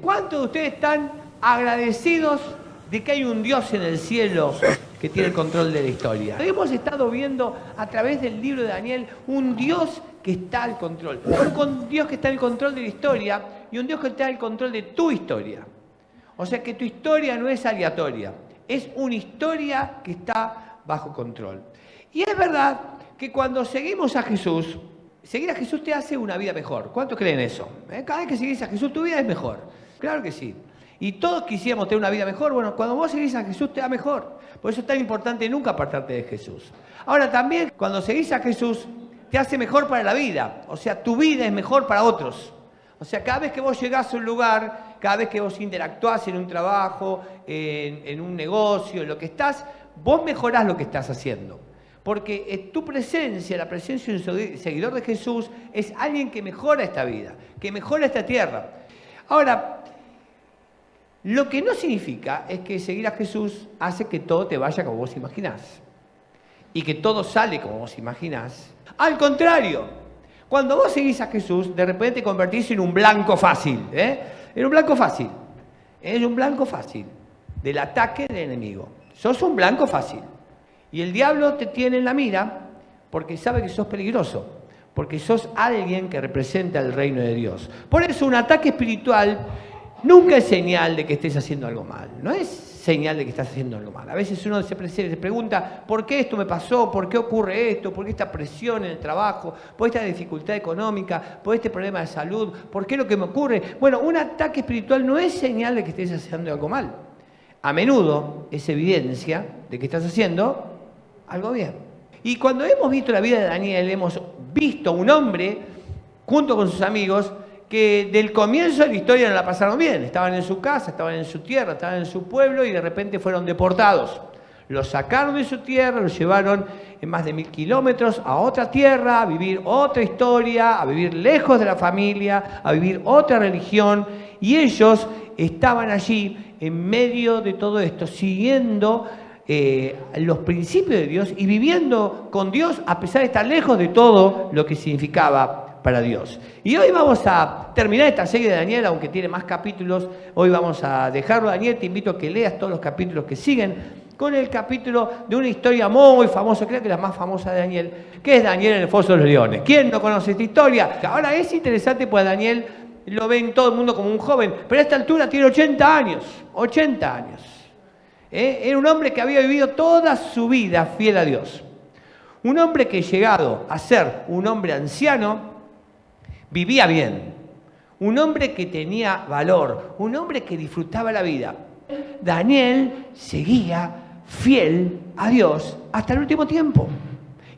¿Cuántos de ustedes están agradecidos de que hay un Dios en el cielo que tiene el control de la historia? Hemos estado viendo a través del libro de Daniel un Dios que está al control. Un Dios que está al control de la historia y un Dios que está al control de tu historia. O sea que tu historia no es aleatoria, es una historia que está bajo control. Y es verdad que cuando seguimos a Jesús, seguir a Jesús te hace una vida mejor. ¿Cuántos creen eso? Cada vez que seguís a Jesús, tu vida es mejor. Claro que sí. Y todos quisiéramos tener una vida mejor. Bueno, cuando vos seguís a Jesús te da mejor. Por eso es tan importante nunca apartarte de Jesús. Ahora también, cuando seguís a Jesús, te hace mejor para la vida. O sea, tu vida es mejor para otros. O sea, cada vez que vos llegás a un lugar, cada vez que vos interactuás en un trabajo, en un negocio, en lo que estás, vos mejorás lo que estás haciendo. Porque tu presencia, la presencia de un seguidor de Jesús, es alguien que mejora esta vida, que mejora esta tierra. Ahora, lo que no significa es que seguir a Jesús hace que todo te vaya como vos imaginás. Y que todo sale como vos imaginás. Al contrario, cuando vos seguís a Jesús, de repente te convertís en un blanco fácil. En un blanco fácil. Es un blanco fácil del ataque del enemigo. Sos un blanco fácil. Y el diablo te tiene en la mira porque sabe que sos peligroso. Porque sos alguien que representa el reino de Dios. Por eso un ataque espiritual nunca es señal de que estés haciendo algo mal. No es señal de que estás haciendo algo mal. A veces uno se pregunta, ¿por qué esto me pasó? ¿Por qué ocurre esto? ¿Por qué esta presión en el trabajo? ¿Por esta dificultad económica? ¿Por este problema de salud? ¿Por qué lo que me ocurre? Bueno, un ataque espiritual no es señal de que estés haciendo algo mal. A menudo es evidencia de que estás haciendo algo bien. Y cuando hemos visto la vida de Daniel, hemos visto un hombre, junto con sus amigos, que del comienzo de la historia no la pasaron bien. Estaban en su casa, estaban en su tierra, estaban en su pueblo y de repente fueron deportados. Los sacaron de su tierra, los llevaron en más de 1000 kilómetros a otra tierra, a vivir otra historia, a vivir lejos de la familia, a vivir otra religión. Y ellos estaban allí en medio de todo esto, siguiendo los principios de Dios y viviendo con Dios a pesar de estar lejos de todo lo que significaba para Dios. Y hoy vamos a terminar esta serie de Daniel, aunque tiene más capítulos. Hoy vamos a dejarlo, Daniel. Te invito a que leas todos los capítulos que siguen con el capítulo de una historia muy famosa, creo que la más famosa de Daniel, que es Daniel en el foso de los leones. ¿Quién no conoce esta historia? Ahora es interesante, pues Daniel lo ven todo el mundo como un joven, pero a esta altura tiene 80 años. 80 años. Era un hombre que había vivido toda su vida fiel a Dios. Un hombre que llegado a ser un hombre anciano, vivía bien, un hombre que tenía valor, un hombre que disfrutaba la vida. Daniel seguía fiel a Dios hasta el último tiempo.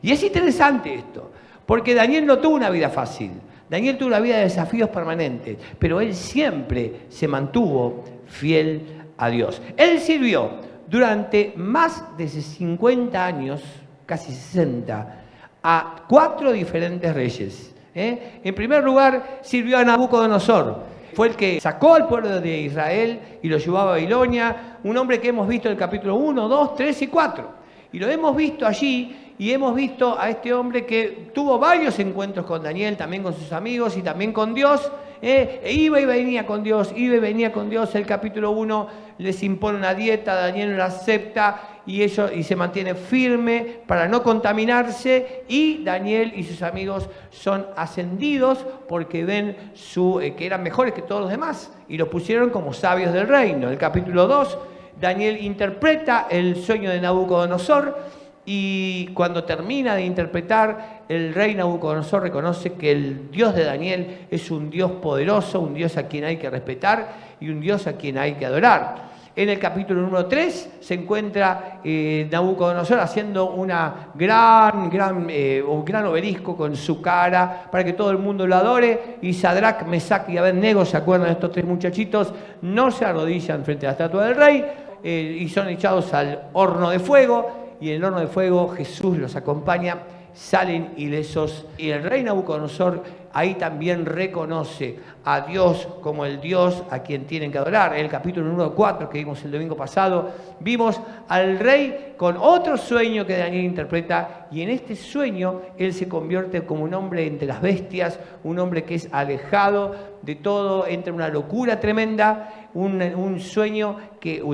Y es interesante esto, porque Daniel no tuvo una vida fácil. Daniel tuvo una vida de desafíos permanentes, pero él siempre se mantuvo fiel a Dios. Él sirvió durante más de 50 años, casi 60, a 4 diferentes reyes. En primer lugar, sirvió a Nabucodonosor. Fue el que sacó al pueblo de Israel y lo llevó a Babilonia. Un hombre que hemos visto en el capítulo 1, 2, 3 y 4. Y lo hemos visto allí y hemos visto a este hombre que tuvo varios encuentros con Daniel, también con sus amigos y también con Dios. Iba y venía con Dios, iba y venía con Dios. El capítulo 1 les impone una dieta, Daniel la acepta y se mantiene firme para no contaminarse, y Daniel y sus amigos son ascendidos porque ven que eran mejores que todos los demás y los pusieron como sabios del reino. En el capítulo 2, Daniel interpreta el sueño de Nabucodonosor y cuando termina de interpretar, el rey Nabucodonosor reconoce que el Dios de Daniel es un Dios poderoso, un Dios a quien hay que respetar y un Dios a quien hay que adorar. En el capítulo número 3 se encuentra Nabucodonosor haciendo un gran obelisco con su cara para que todo el mundo lo adore, y Sadrach, Mesach y Abednego, ¿se acuerdan de estos 3 muchachitos? No se arrodillan frente a la estatua del rey y son echados al horno de fuego, y en el horno de fuego Jesús los acompaña, salen ilesos, y el rey Nabucodonosor ahí también reconoce a Dios como el Dios a quien tienen que adorar. En el capítulo número 4 que vimos el domingo pasado, vimos al rey con otro sueño que Daniel interpreta, y en este sueño él se convierte como un hombre entre las bestias, un hombre que es alejado de todo, entra en una locura tremenda, un sueño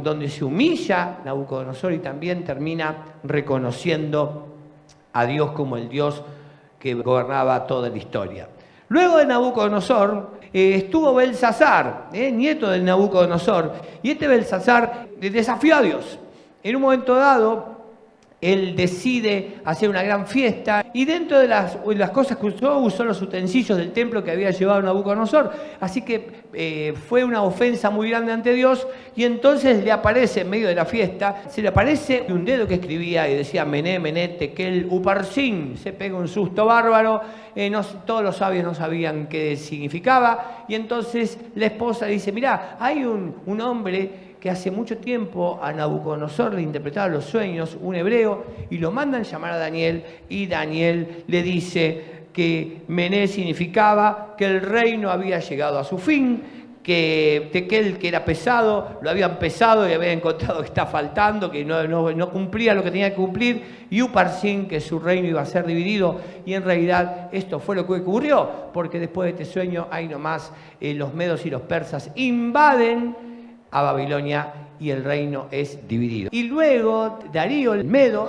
donde se humilla Nabucodonosor y también termina reconociendo a Dios como el Dios que gobernaba toda la historia. Luego de Nabucodonosor estuvo Belsasar, nieto del Nabucodonosor, y este Belsasar desafió a Dios. En un momento dado, él decide hacer una gran fiesta y dentro de las cosas que usó los utensilios del templo que había llevado Nabucodonosor. Así que fue una ofensa muy grande ante Dios, y entonces le aparece en medio de la fiesta, se le aparece un dedo que escribía y decía Mené, Mené, Tekel, Uparsin. Se pega un susto bárbaro, todos los sabios no sabían qué significaba, y entonces la esposa dice, mirá, hay un hombre que hace mucho tiempo a Nabucodonosor le interpretaba los sueños, un hebreo, y lo mandan llamar a Daniel, y Daniel le dice que Mené significaba que el reino había llegado a su fin, que Tekel, que era pesado, lo habían pesado y habían encontrado que está faltando, que no cumplía lo que tenía que cumplir, y Uparsin, que su reino iba a ser dividido, y en realidad esto fue lo que ocurrió, porque después de este sueño, ahí nomás, los medos y los persas invaden a Babilonia y el reino es dividido. Y luego Darío el Medo,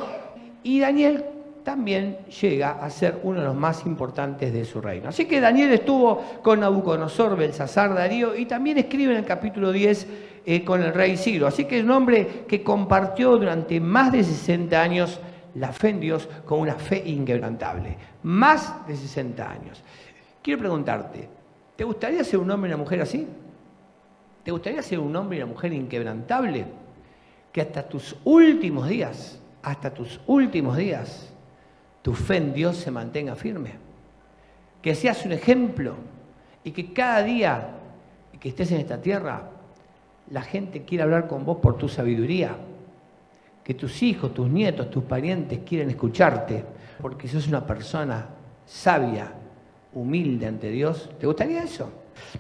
y Daniel también llega a ser uno de los más importantes de su reino. Así que Daniel estuvo con Nabucodonosor, Belsasar, Darío, y también escribe en el capítulo 10 con el rey Ciro. Así que es un hombre que compartió durante más de 60 años la fe en Dios con una fe inquebrantable. Más de 60 años. Quiero preguntarte, ¿te gustaría ser un hombre y una mujer así? ¿Te gustaría ser un hombre y una mujer inquebrantable? Que hasta tus últimos días, tu fe en Dios se mantenga firme. Que seas un ejemplo y que cada día que estés en esta tierra, la gente quiera hablar con vos por tu sabiduría. Que tus hijos, tus nietos, tus parientes quieren escucharte porque sos una persona sabia, humilde ante Dios. ¿Te gustaría eso?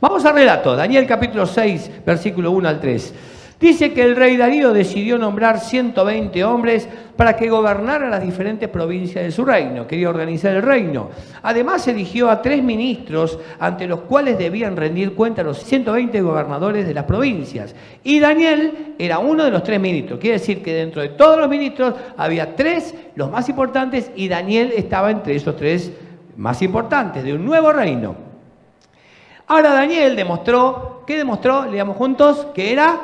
Vamos al relato, Daniel capítulo 6, versículo 1 al 3. Dice que el rey Darío decidió nombrar 120 hombres para que gobernaran las diferentes provincias de su reino. Quería organizar el reino. Además eligió a 3 ministros ante los cuales debían rendir cuenta los 120 gobernadores de las provincias. Y Daniel era uno de los 3 ministros. Quiere decir que dentro de todos los ministros había 3, los más importantes, y Daniel estaba entre esos 3 más importantes de un nuevo reino. Ahora Daniel demostró, ¿qué demostró? Leamos juntos, que era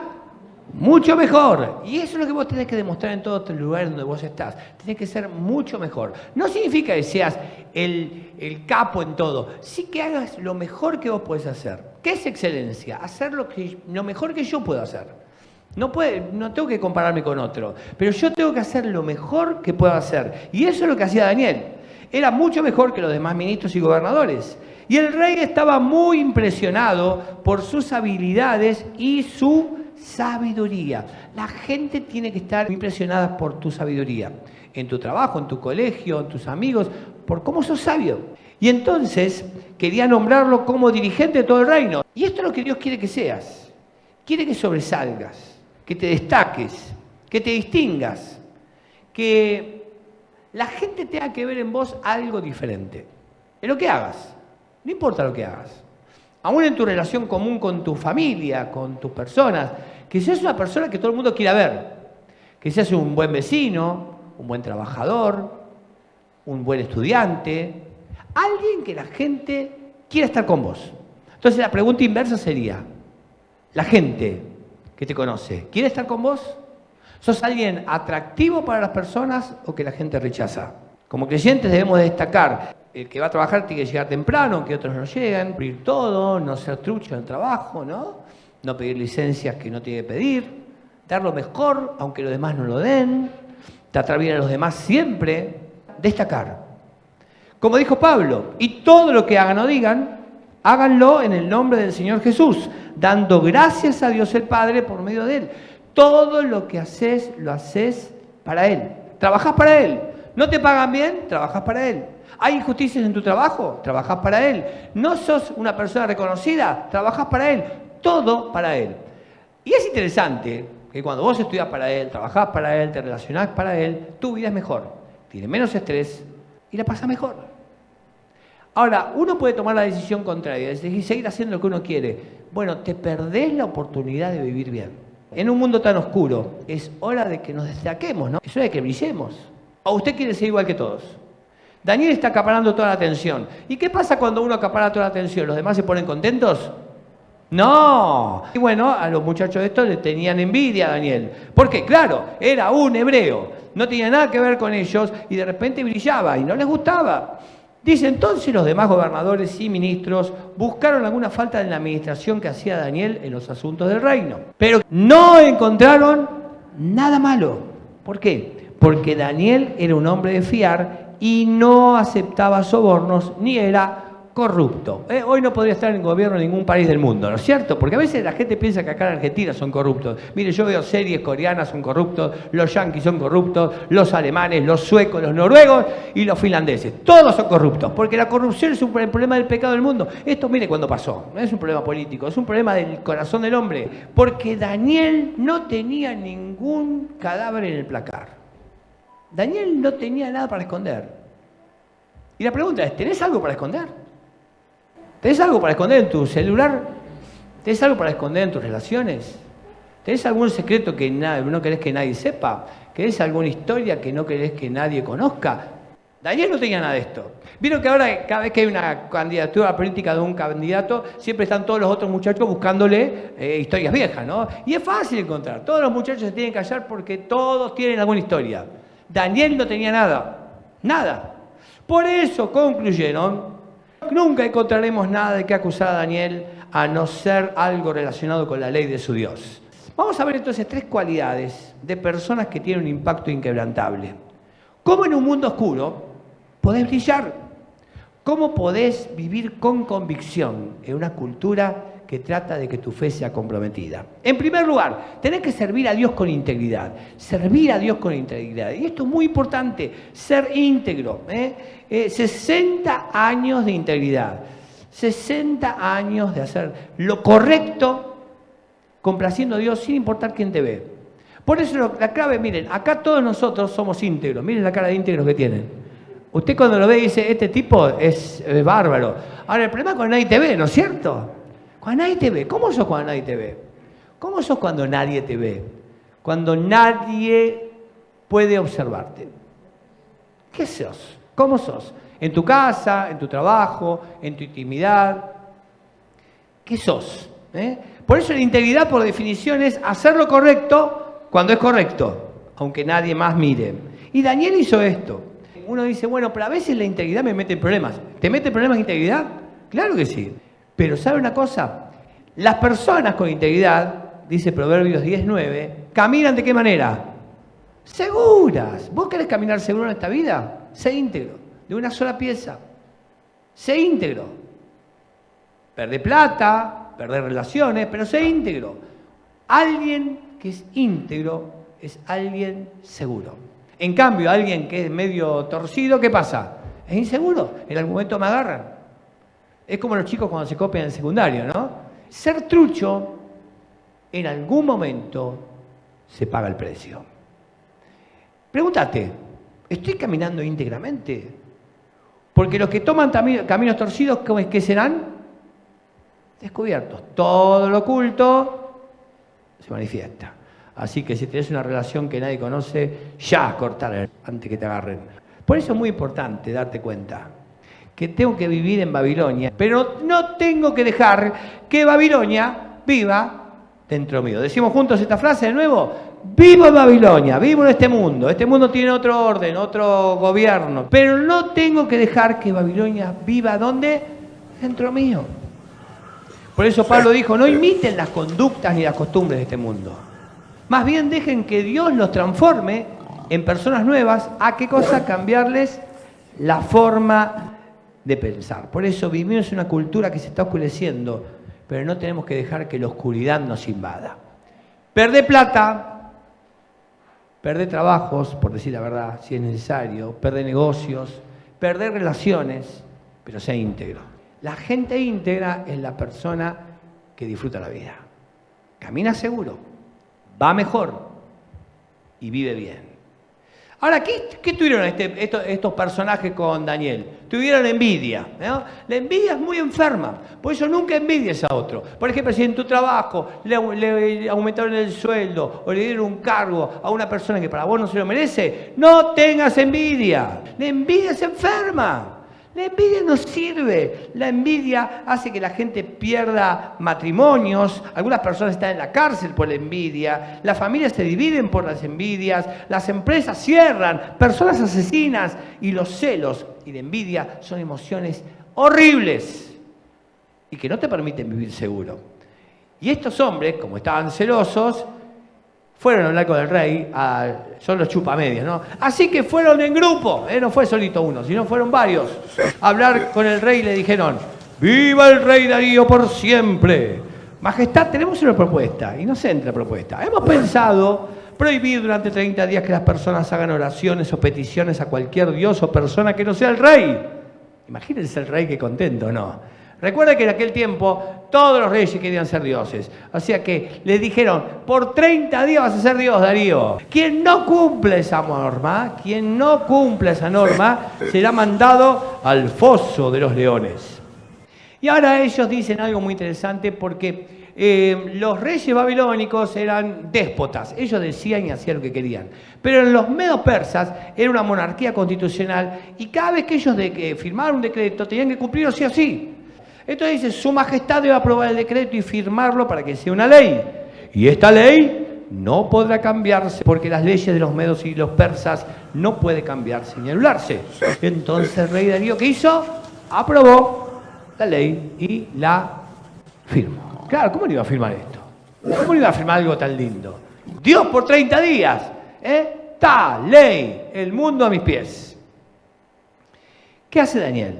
mucho mejor. Y eso es lo que vos tenés que demostrar en todos los lugares donde vos estás. Tenés que ser mucho mejor. No significa que seas el capo en todo. Sí que hagas lo mejor que vos podés hacer. ¿Qué es excelencia? Hacer lo mejor que yo puedo hacer. No tengo que compararme con otro. Pero yo tengo que hacer lo mejor que puedo hacer. Y eso es lo que hacía Daniel. Era mucho mejor que los demás ministros y gobernadores. Y el rey estaba muy impresionado por sus habilidades y su sabiduría. La gente tiene que estar impresionada por tu sabiduría. En tu trabajo, en tu colegio, en tus amigos, por cómo sos sabio. Y entonces quería nombrarlo como dirigente de todo el reino. Y esto es lo que Dios quiere que seas. Quiere que sobresalgas, que te destaques, que te distingas, que la gente tenga que ver en vos algo diferente. En lo que hagas. No importa lo que hagas. Aún en tu relación común con tu familia, con tus personas, que seas una persona que todo el mundo quiera ver. Que seas un buen vecino, un buen trabajador, un buen estudiante, alguien que la gente quiera estar con vos. Entonces la pregunta inversa sería, ¿la gente que te conoce quiere estar con vos? ¿Sos alguien atractivo para las personas o que la gente rechaza? Como creyentes debemos destacar. El que va a trabajar tiene que llegar temprano, aunque otros no llegan, cumplir todo, no ser trucho en el trabajo, ¿no? No pedir licencias que no tiene que pedir, dar lo mejor, aunque los demás no lo den, tratar bien a los demás siempre, destacar. Como dijo Pablo, y todo lo que hagan o digan, háganlo en el nombre del Señor Jesús, dando gracias a Dios el Padre por medio de Él. Todo lo que haces, lo haces para Él. Trabajás para Él. ¿No te pagan bien? Trabajás para Él. ¿Hay injusticias en tu trabajo? Trabajás para Él. ¿No sos una persona reconocida? Trabajás para Él. Todo para Él. Y es interesante que cuando vos estudias para Él, trabajás para Él, te relacionás para Él, tu vida es mejor. Tiene menos estrés y la pasás mejor. Ahora, uno puede tomar la decisión contraria, es decir, seguir haciendo lo que uno quiere. Bueno, te perdés la oportunidad de vivir bien. En un mundo tan oscuro, es hora de que nos destaquemos, ¿no? Es hora de que brillemos. ¿O usted quiere ser igual que todos? Daniel está acaparando toda la atención. ¿Y qué pasa cuando uno acapara toda la atención? ¿Los demás se ponen contentos? No. Y bueno, a los muchachos de estos le tenían envidia a Daniel. Porque, claro, era un hebreo. No tenía nada que ver con ellos y de repente brillaba y no les gustaba. Dice, entonces los demás gobernadores y ministros buscaron alguna falta en la administración que hacía Daniel en los asuntos del reino. Pero no encontraron nada malo. ¿Por qué? Porque Daniel era un hombre de fiar y no aceptaba sobornos ni era corrupto. Hoy no podría estar en gobierno en ningún país del mundo, ¿no es cierto? Porque a veces la gente piensa que acá en Argentina son corruptos. Mire, yo veo series coreanas, son corruptos, los yanquis son corruptos, los alemanes, los suecos, los noruegos y los finlandeses. Todos son corruptos, porque la corrupción es un problema del pecado del mundo. Esto, mire cuando pasó, no es un problema político, es un problema del corazón del hombre, porque Daniel no tenía ningún cadáver en el placar. Daniel no tenía nada para esconder. Y la pregunta es, ¿tenés algo para esconder? ¿Tenés algo para esconder en tu celular? ¿Tenés algo para esconder en tus relaciones? ¿Tenés algún secreto que no querés que nadie sepa? ¿Querés alguna historia que no querés que nadie conozca? Daniel no tenía nada de esto. Vieron que ahora cada vez que hay una candidatura política de un candidato, siempre están todos los otros muchachos buscándole historias viejas, ¿no? Y es fácil encontrar. Todos los muchachos se tienen que hallar porque todos tienen alguna historia. Daniel no tenía nada. Nada. Por eso concluyeron: nunca encontraremos nada de qué acusar a Daniel a no ser algo relacionado con la ley de su Dios. Vamos a ver entonces 3 cualidades de personas que tienen un impacto inquebrantable. ¿Cómo en un mundo oscuro podés brillar? ¿Cómo podés vivir con convicción en una cultura que trata de que tu fe sea comprometida? En primer lugar, tenés que servir a Dios con integridad. Servir a Dios con integridad. Y esto es muy importante, ser íntegro. 60 años de integridad. 60 años de hacer lo correcto, complaciendo a Dios sin importar quién te ve. Por eso la clave, miren, acá todos nosotros somos íntegros. Miren la cara de íntegros que tienen. Usted cuando lo ve dice, este tipo es bárbaro. Ahora, el problema es cuando nadie te ve, ¿no es cierto? Cuando nadie te ve. ¿Cómo sos cuando nadie te ve? ¿Cómo sos cuando nadie te ve? Cuando nadie puede observarte. ¿Qué sos? ¿Cómo sos? En tu casa, en tu trabajo, en tu intimidad. ¿Qué sos? Por eso la integridad, por definición, es hacer lo correcto cuando es correcto, aunque nadie más mire. Y Daniel hizo esto. Uno dice, bueno, pero a veces la integridad me mete en problemas. ¿Te mete en problemas la integridad? Claro que sí. Pero ¿sabe una cosa? Las personas con integridad, dice Proverbios 10:9, caminan ¿de qué manera? Seguras. ¿Vos querés caminar seguro en esta vida? Sé íntegro, de una sola pieza. Sé íntegro. Perdé plata, perder relaciones, pero sé íntegro. Alguien que es íntegro es alguien seguro. En cambio, alguien que es medio torcido, ¿qué pasa? Es inseguro. En algún momento me agarran. Es como los chicos cuando se copian en el secundario, ¿no? Ser trucho, en algún momento se paga el precio. Pregúntate, ¿estoy caminando íntegramente? Porque los que toman caminos torcidos, ¿qué serán? Descubiertos. Todo lo oculto se manifiesta. Así que si tenés una relación que nadie conoce, ya cortar antes que te agarren. Por eso es muy importante darte cuenta que tengo que vivir en Babilonia, pero no tengo que dejar que Babilonia viva dentro mío. Decimos juntos esta frase de nuevo: vivo en Babilonia, vivo en este mundo tiene otro orden, otro gobierno, pero no tengo que dejar que Babilonia viva ¿dónde? Dentro mío. Por eso Pablo dijo, no imiten las conductas ni las costumbres de este mundo. Más bien dejen que Dios los transforme en personas nuevas. ¿A qué cosa? Cambiarles la forma de pensar. Por eso vivimos en una cultura que se está oscureciendo, pero no tenemos que dejar que la oscuridad nos invada. Perdé plata, perdé trabajos, por decir la verdad, si es necesario, perdé negocios, perder relaciones, pero sea íntegro. La gente íntegra es la persona que disfruta la vida. Camina seguro, va mejor y vive bien. Ahora, ¿qué tuvieron estos personajes con Daniel? Tuvieron envidia, ¿no? La envidia es muy enferma, por eso nunca envidies a otro. Por ejemplo, si en tu trabajo le aumentaron el sueldo o le dieron un cargo a una persona que para vos no se lo merece, no tengas envidia. La envidia es enferma. La envidia no sirve. La envidia hace que la gente pierda matrimonios. Algunas personas están en la cárcel por la envidia. Las familias se dividen por las envidias. Las empresas cierran. Personas asesinas. Y los celos y la envidia son emociones horribles y que no te permiten vivir seguro. Y estos hombres, como estaban celosos, fueron a hablar con el rey, son los chupamedias, ¿no? Así que fueron en grupo, no fue solito uno, sino fueron varios, a hablar con el rey y le dijeron: ¡viva el rey Darío por siempre! Majestad, tenemos una propuesta, inocente la propuesta. Hemos pensado prohibir durante 30 días que las personas hagan oraciones o peticiones a cualquier dios o persona que no sea el rey. Imagínense el rey, qué contento, ¿no? Recuerda que en aquel tiempo todos los reyes querían ser dioses. O sea que les dijeron: por 30 días vas a ser Dios, Darío. Quien no cumple esa norma, será mandado al foso de los leones. Y ahora ellos dicen algo muy interesante porque los reyes babilónicos eran déspotas. Ellos decían y hacían lo que querían. Pero en los medo-persas era una monarquía constitucional y cada vez que ellos firmaron un decreto tenían que cumplirlo sí o sí. Entonces dice: su majestad debe aprobar el decreto y firmarlo para que sea una ley. Y esta ley no podrá cambiarse porque las leyes de los medos y los persas no puede cambiarse ni anularse. Entonces el rey Darío, ¿qué hizo? Aprobó la ley y la firmó. Claro, ¿cómo no iba a firmar esto? ¿Cómo no iba a firmar algo tan lindo? Dios por 30 días, ley, el mundo a mis pies. ¿Qué hace Daniel?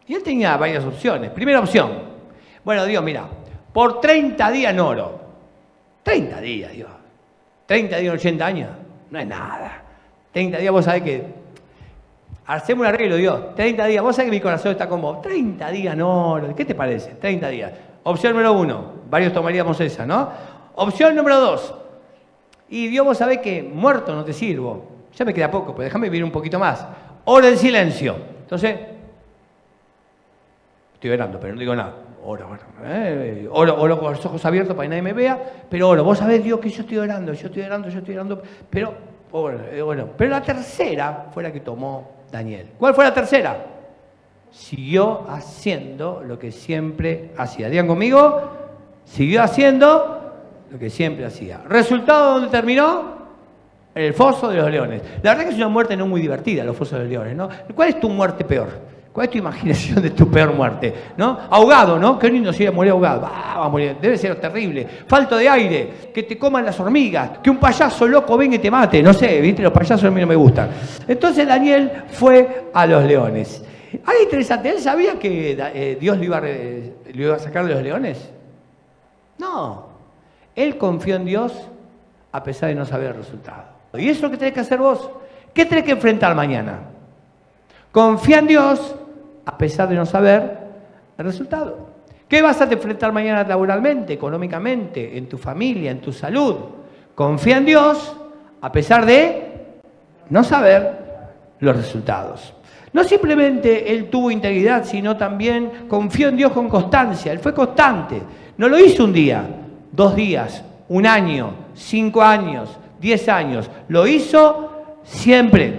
Y él tenía varias opciones. Primera opción: bueno, Dios, mira, por 30 días no oro. 30 días, Dios. 30 días en 80 años, no es nada. 30 días, vos sabés que hacemos un arreglo, Dios. 30 días, vos sabés que mi corazón está con vos. 30 días no oro. ¿Qué te parece? 30 días. Opción número 1, varios tomaríamos esa, ¿no? Opción número 2, y Dios, vos sabés que muerto no te sirvo. Ya me queda poco, pues déjame vivir un poquito más. Oro en silencio. Entonces, estoy orando, pero no digo nada. Oro con los ojos abiertos para que nadie me vea, pero oro. Vos sabés, Dios, que yo estoy orando, pero bueno. Pero la tercera fue la que tomó Daniel. ¿Cuál fue la tercera? Siguió haciendo lo que siempre hacía. Digan conmigo: siguió haciendo lo que siempre hacía. ¿Resultado dónde terminó? En el foso de los leones. La verdad que es una muerte no muy divertida, los fosos de los leones, ¿no? ¿Cuál es tu muerte peor? ¿Cuál es tu imaginación de tu peor muerte? ¿No? Ahogado, ¿no? Qué lindo sería morir ahogado. Va a morir. Debe ser terrible. Falto de aire, que te coman las hormigas, que un payaso loco venga y te mate. No sé, ¿viste? Los payasos a mí no me gustan. Entonces Daniel fue a los leones. Algo interesante, ¿él sabía que Dios lo iba a sacar de los leones? No. Él confió en Dios a pesar de no saber el resultado. Y eso es lo que tenés que hacer vos. ¿Qué tenés que enfrentar mañana? Confía en Dios a pesar de no saber el resultado. ¿Qué vas a enfrentar mañana laboralmente, económicamente, en tu familia, en tu salud? Confía en Dios a pesar de no saber los resultados. No simplemente él tuvo integridad, sino también confió en Dios con constancia. Él fue constante. No lo hizo un día, 2 días, 1 año, 5 años, 10 años. Lo hizo siempre.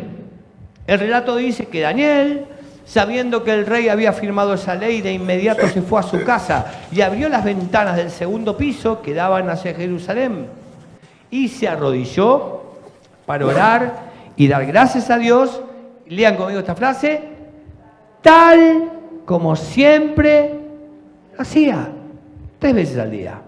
El relato dice que Daniel, sabiendo que el rey había firmado esa ley, de inmediato se fue a su casa y abrió las ventanas del segundo piso que daban hacia Jerusalén y se arrodilló para orar y dar gracias a Dios. Lean conmigo esta frase: tal como siempre hacía, 3 veces al día.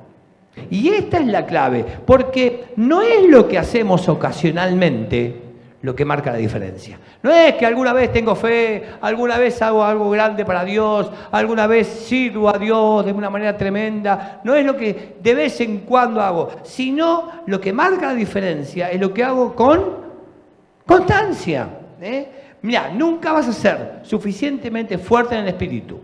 Y esta es la clave, porque no es lo que hacemos ocasionalmente lo que marca la diferencia. No es que alguna vez tengo fe, alguna vez hago algo grande para Dios, alguna vez sirvo a Dios de una manera tremenda. No es lo que de vez en cuando hago, sino lo que marca la diferencia es lo que hago con constancia. Mira, nunca vas a ser suficientemente fuerte en el espíritu.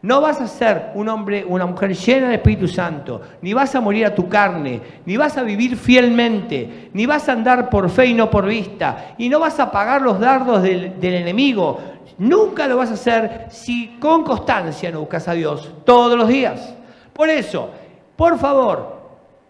No vas a ser un hombre, una mujer llena del Espíritu Santo, ni vas a morir a tu carne, ni vas a vivir fielmente, ni vas a andar por fe y no por vista, y no vas a pagar los dardos del enemigo. Nunca lo vas a hacer si con constancia no buscas a Dios todos los días. Por eso, por favor,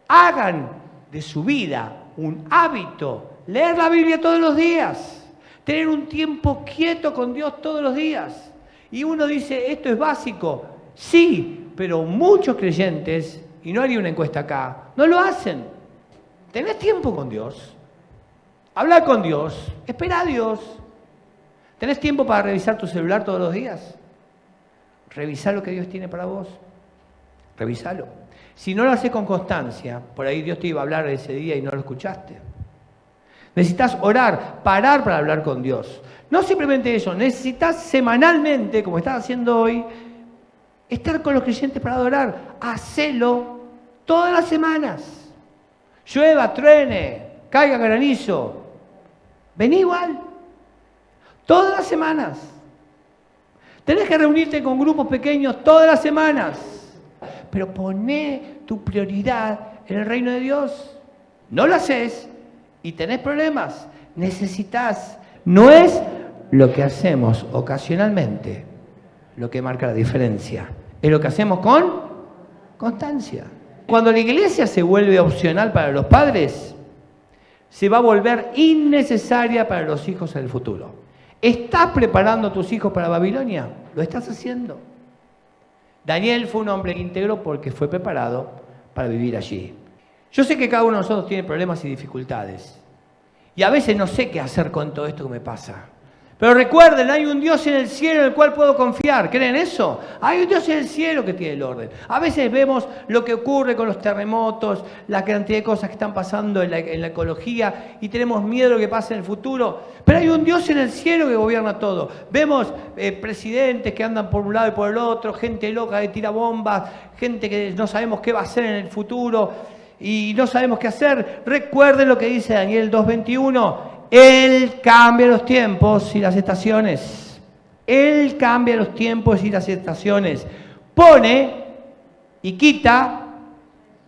hagan de su vida un hábito, leer la Biblia todos los días, tener un tiempo quieto con Dios todos los días. Y uno dice, esto es básico. Sí, pero muchos creyentes, y no haría una encuesta acá, no lo hacen. ¿Tenés tiempo con Dios? Hablar con Dios, espera a Dios. ¿Tenés tiempo para revisar tu celular todos los días? Revisá lo que Dios tiene para vos. Revisalo. Si no lo haces con constancia, por ahí Dios te iba a hablar ese día y no lo escuchaste. Necesitas orar, parar para hablar con Dios. No simplemente eso, necesitas semanalmente, como estás haciendo hoy, estar con los creyentes para adorar. Hacelo todas las semanas. Llueva, truene, caiga granizo. Vení igual. Todas las semanas. Tenés que reunirte con grupos pequeños todas las semanas. Pero poné tu prioridad en el reino de Dios. No lo haces y tenés problemas. Necesitas. No es lo que hacemos ocasionalmente lo que marca la diferencia. Es lo que hacemos con constancia. Cuando la iglesia se vuelve opcional para los padres, se va a volver innecesaria para los hijos en el futuro. ¿Estás preparando a tus hijos para Babilonia? ¿Lo estás haciendo? Daniel fue un hombre íntegro porque fue preparado para vivir allí. Yo sé que cada uno de nosotros tiene problemas y dificultades. Y a veces no sé qué hacer con todo esto que me pasa. Pero recuerden, hay un Dios en el cielo en el cual puedo confiar. ¿Creen eso? Hay un Dios en el cielo que tiene el orden. A veces vemos lo que ocurre con los terremotos, la cantidad de cosas que están pasando en la ecología y tenemos miedo de lo que pase en el futuro. Pero hay un Dios en el cielo que gobierna todo. Vemos presidentes que andan por un lado y por el otro, gente loca que tira bombas, gente que no sabemos qué va a hacer en el futuro y no sabemos qué hacer. Recuerden lo que dice Daniel 2:21. Él cambia los tiempos y las estaciones. Él cambia los tiempos y las estaciones. Pone y quita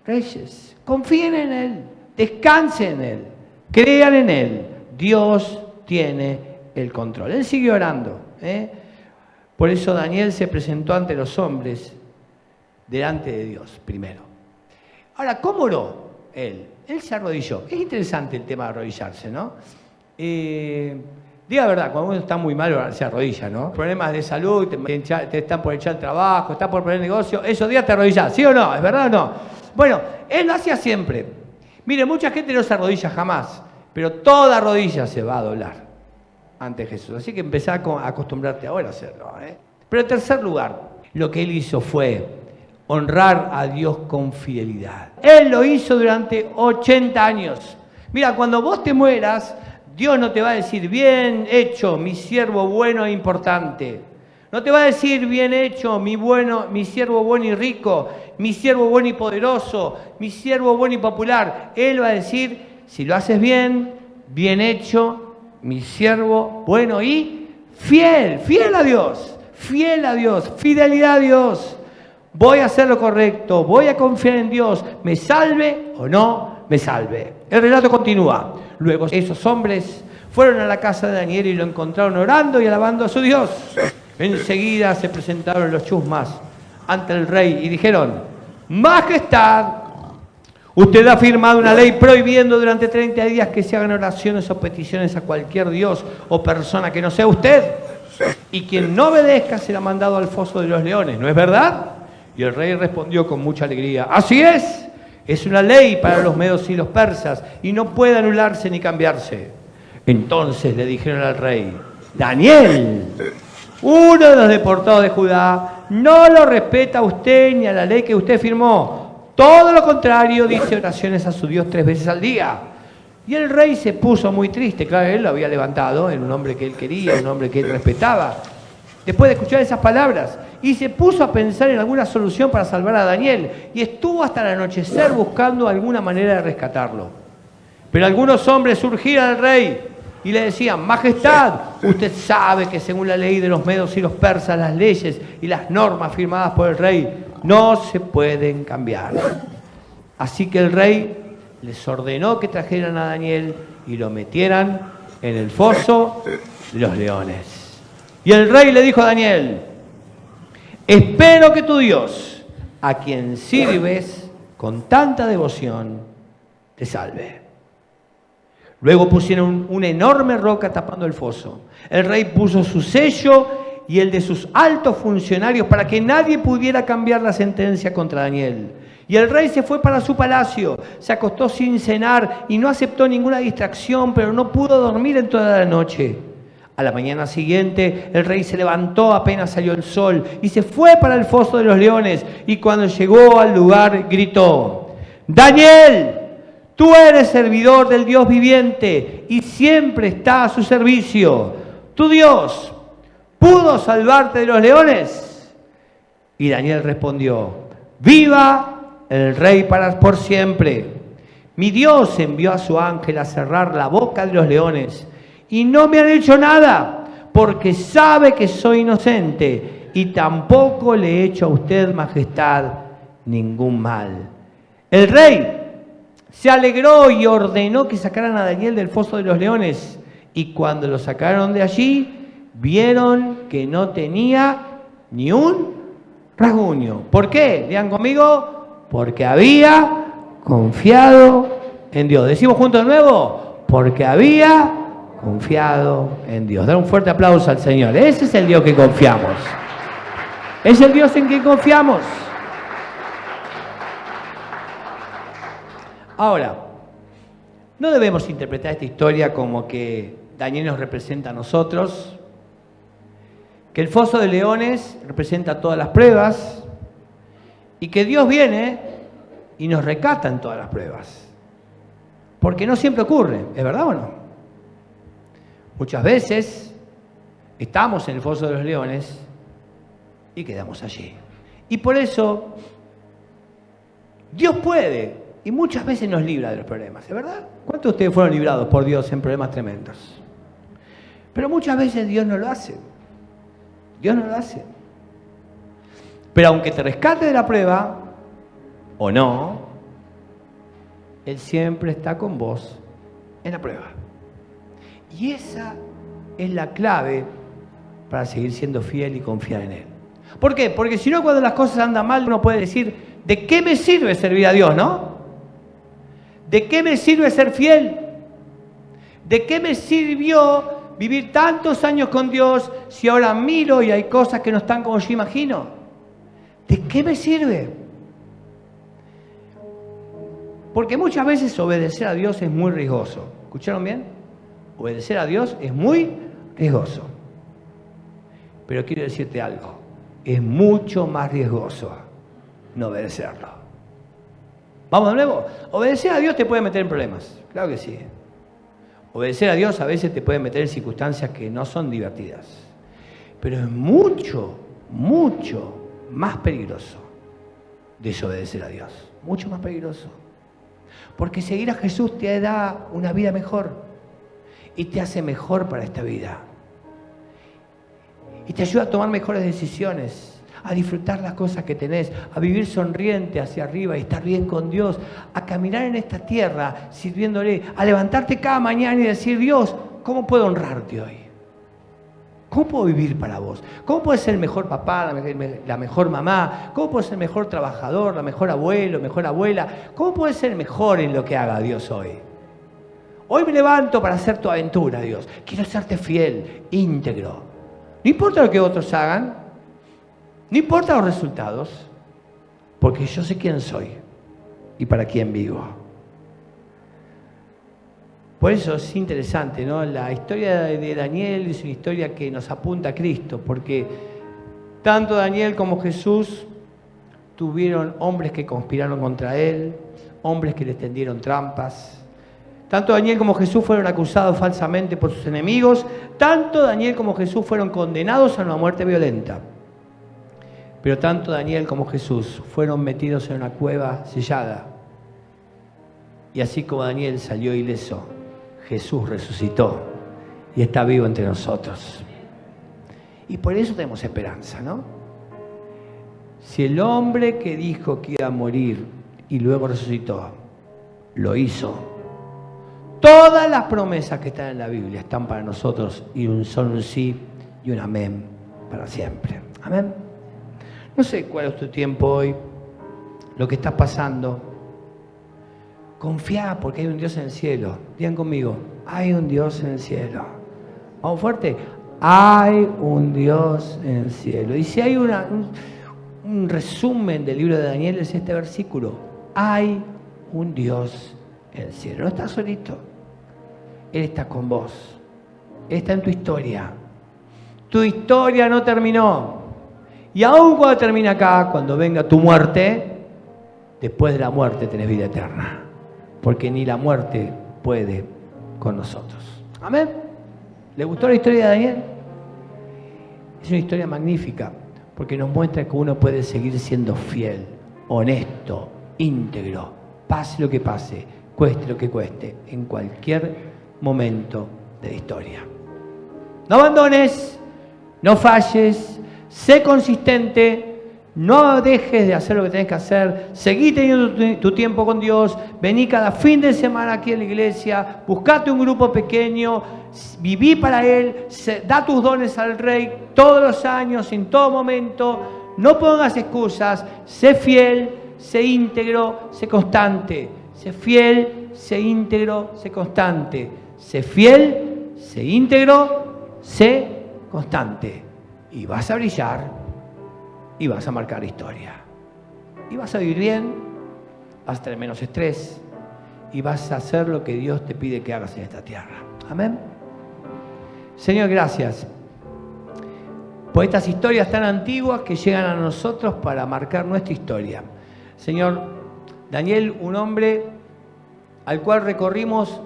reyes. Confíen en Él. Descansen en Él. Crean en Él. Dios tiene el control. Él sigue orando. Por eso Daniel se presentó ante los hombres delante de Dios primero. Ahora, ¿cómo oró él? Él se arrodilló. Es interesante el tema de arrodillarse, ¿no? Diga la verdad, cuando uno está muy mal se arrodilla, ¿no? Problemas de salud, te están por echar el trabajo, estás por poner negocio, esos días te arrodillas, ¿sí o no? ¿Es verdad o no? Bueno, él lo hacía siempre. Mire, mucha gente no se arrodilla jamás, pero toda rodilla se va a doblar ante Jesús. Así que empezá a acostumbrarte ahora a hacerlo, Pero en tercer lugar, lo que él hizo fue honrar a Dios con fidelidad. Él lo hizo durante 80 años. Mira, cuando vos te mueras, Dios no te va a decir, bien hecho, mi siervo bueno e importante. No te va a decir, bien hecho, mi siervo bueno y rico, mi siervo bueno y poderoso, mi siervo bueno y popular. Él va a decir, si lo haces bien, bien hecho, mi siervo bueno y fiel, fiel a Dios, fidelidad a Dios. Voy a hacer lo correcto, voy a confiar en Dios, me salve o no me salve. El relato continúa. Luego esos hombres fueron a la casa de Daniel y lo encontraron orando y alabando a su Dios. Enseguida se presentaron los chusmas ante el rey y dijeron, Majestad, usted ha firmado una ley prohibiendo durante 30 días que se hagan oraciones o peticiones a cualquier Dios o persona que no sea usted. Y quien no obedezca será mandado al foso de los leones, ¿no es verdad? Y el rey respondió con mucha alegría, así es una ley para los medos y los persas y no puede anularse ni cambiarse. Entonces le dijeron al rey, Daniel, uno de los deportados de Judá, no lo respeta a usted ni a la ley que usted firmó. Todo lo contrario, dice oraciones a su Dios 3 veces al día. Y el rey se puso muy triste, claro, él lo había levantado, era un hombre que él quería, un hombre que él respetaba. Después de escuchar esas palabras, y se puso a pensar en alguna solución para salvar a Daniel, y estuvo hasta el anochecer buscando alguna manera de rescatarlo. Pero algunos hombres surgieron al rey, y le decían: Majestad, usted sabe que según la ley de los medos y los persas, las leyes y las normas firmadas por el rey no se pueden cambiar. Así que el rey les ordenó que trajeran a Daniel y lo metieran en el foso de los leones. Y el rey le dijo a Daniel: espero que tu Dios, a quien sirves con tanta devoción, te salve. Luego pusieron una enorme roca tapando el foso. El rey puso su sello y el de sus altos funcionarios para que nadie pudiera cambiar la sentencia contra Daniel. Y el rey se fue para su palacio, se acostó sin cenar y no aceptó ninguna distracción, pero no pudo dormir en toda la noche. A la mañana siguiente, el rey se levantó apenas salió el sol y se fue para el foso de los leones. Y cuando llegó al lugar, gritó: Daniel, tú eres servidor del Dios viviente y siempre está a su servicio. ¿Tu Dios pudo salvarte de los leones? Y Daniel respondió: ¡viva el rey por siempre! Mi Dios envió a su ángel a cerrar la boca de los leones y no me han hecho nada, porque sabe que soy inocente y tampoco le he hecho a usted, majestad, ningún mal. El rey se alegró y ordenó que sacaran a Daniel del foso de los leones. Y cuando lo sacaron de allí, vieron que no tenía ni un rasguño. ¿Por qué? Digan conmigo: porque había confiado en Dios. Decimos juntos de nuevo: porque había confiado en Dios. Dar un fuerte aplauso al Señor. Ese es el Dios que confiamos. Es el Dios en quien confiamos. Ahora, no debemos interpretar esta historia como que Daniel nos representa a nosotros, que el foso de leones representa todas las pruebas y que Dios viene y nos recata en todas las pruebas. Porque no siempre ocurre, ¿es verdad o no? Muchas veces estamos en el foso de los leones y quedamos allí. Y por eso Dios puede y muchas veces nos libra de los problemas, ¿es verdad? ¿Cuántos de ustedes fueron librados por Dios en problemas tremendos? Pero muchas veces Dios no lo hace. Dios no lo hace. Pero aunque te rescate de la prueba, o no, Él siempre está con vos en la prueba. Y esa es la clave para seguir siendo fiel y confiar en Él. ¿Por qué? Porque si no, cuando las cosas andan mal, uno puede decir: ¿de qué me sirve servir a Dios, no? ¿De qué me sirve ser fiel? ¿De qué me sirvió vivir tantos años con Dios si ahora miro y hay cosas que no están como yo imagino? ¿De qué me sirve? Porque muchas veces obedecer a Dios es muy riesgoso. ¿Escucharon bien? Obedecer a Dios es muy riesgoso. Pero quiero decirte algo: es mucho más riesgoso no obedecerlo. Vamos de nuevo. Obedecer a Dios te puede meter en problemas. Claro que sí. Obedecer a Dios a veces te puede meter en circunstancias que no son divertidas. Pero es mucho, mucho más peligroso desobedecer a Dios. Mucho más peligroso. Porque seguir a Jesús te da una vida mejor. Y te hace mejor para esta vida. Y te ayuda a tomar mejores decisiones. A disfrutar las cosas que tenés, a vivir sonriente hacia arriba y estar bien con Dios, a caminar en esta tierra sirviéndole, a levantarte cada mañana y decir: Dios, ¿cómo puedo honrarte hoy? ¿Cómo puedo vivir para vos? ¿Cómo puedo ser el mejor papá, la mejor mamá? ¿Cómo puedo ser el mejor trabajador, la mejor abuelo, mejor abuela? ¿Cómo puedo ser el mejor en lo que haga Dios hoy? Hoy me levanto para hacer tu aventura, Dios. Quiero serte fiel, íntegro. No importa lo que otros hagan. No importa los resultados, porque yo sé quién soy y para quién vivo. Por eso es interesante, ¿no? La historia de Daniel es una historia que nos apunta a Cristo, porque tanto Daniel como Jesús tuvieron hombres que conspiraron contra él, hombres que les tendieron trampas. Tanto Daniel como Jesús fueron acusados falsamente por sus enemigos, tanto Daniel como Jesús fueron condenados a una muerte violenta. Pero tanto Daniel como Jesús fueron metidos en una cueva sellada. Y así como Daniel salió ileso, Jesús resucitó y está vivo entre nosotros. Y por eso tenemos esperanza, ¿no? Si el hombre que dijo que iba a morir y luego resucitó, lo hizo, todas las promesas que están en la Biblia están para nosotros y son un sí y un amén para siempre. Amén. No sé cuál es tu tiempo hoy, lo que estás pasando. Confía porque hay un Dios en el cielo. Digan conmigo, hay un Dios en el cielo. Vamos fuerte. Hay un Dios en el cielo. Y si hay un resumen del libro de Daniel es este versículo. Hay un Dios en el cielo. No estás solito. Él está con vos. Él está en tu historia. Tu historia no terminó. Y aun cuando termine acá, cuando venga tu muerte, después de la muerte tenés vida eterna. Porque ni la muerte puede con nosotros. Amén. ¿Le gustó la historia de Daniel? Es una historia magnífica, porque nos muestra que uno puede seguir siendo fiel, honesto, íntegro, pase lo que pase, cueste lo que cueste, en cualquier momento de la historia. No abandones, no falles, sé consistente, no dejes de hacer lo que tenés que hacer, seguí teniendo tu tiempo con Dios, vení cada fin de semana aquí a la iglesia, buscate un grupo pequeño, viví para Él, da tus dones al Rey todos los años, en todo momento, no pongas excusas, sé fiel, sé íntegro, sé constante, sé fiel, sé íntegro, sé constante, sé fiel, sé íntegro, sé constante, y vas a brillar. Y vas a marcar historia. Y vas a vivir bien, vas a tener menos estrés y vas a hacer lo que Dios te pide que hagas en esta tierra. Amén. Señor, gracias por estas historias tan antiguas que llegan a nosotros para marcar nuestra historia. Señor, Daniel, un hombre al cual recorrimos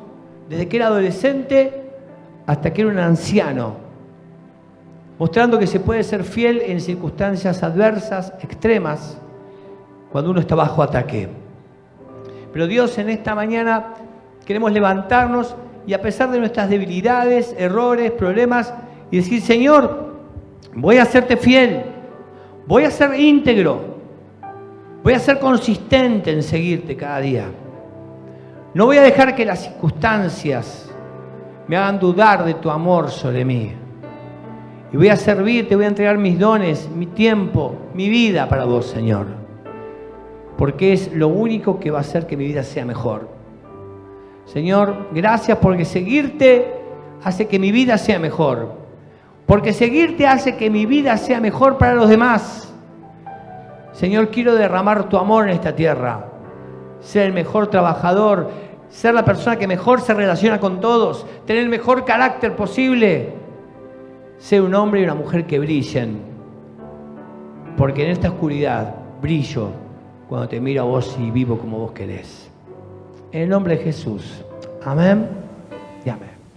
desde que era adolescente hasta que era un anciano, mostrando que se puede ser fiel en circunstancias adversas, extremas, cuando uno está bajo ataque. Pero Dios, en esta mañana queremos levantarnos y a pesar de nuestras debilidades, errores, problemas, y decir, Señor, voy a serte fiel, voy a ser íntegro, voy a ser consistente en seguirte cada día. No voy a dejar que las circunstancias me hagan dudar de tu amor sobre mí. Y voy a servirte, voy a entregar mis dones, mi tiempo, mi vida para vos, Señor. Porque es lo único que va a hacer que mi vida sea mejor. Señor, gracias porque seguirte hace que mi vida sea mejor. Porque seguirte hace que mi vida sea mejor para los demás. Señor, quiero derramar tu amor en esta tierra. Ser el mejor trabajador, ser la persona que mejor se relaciona con todos, tener el mejor carácter posible. Sé un hombre y una mujer que brillen, porque en esta oscuridad brillo cuando te miro a vos y vivo como vos querés. En el nombre de Jesús. Amén y amén.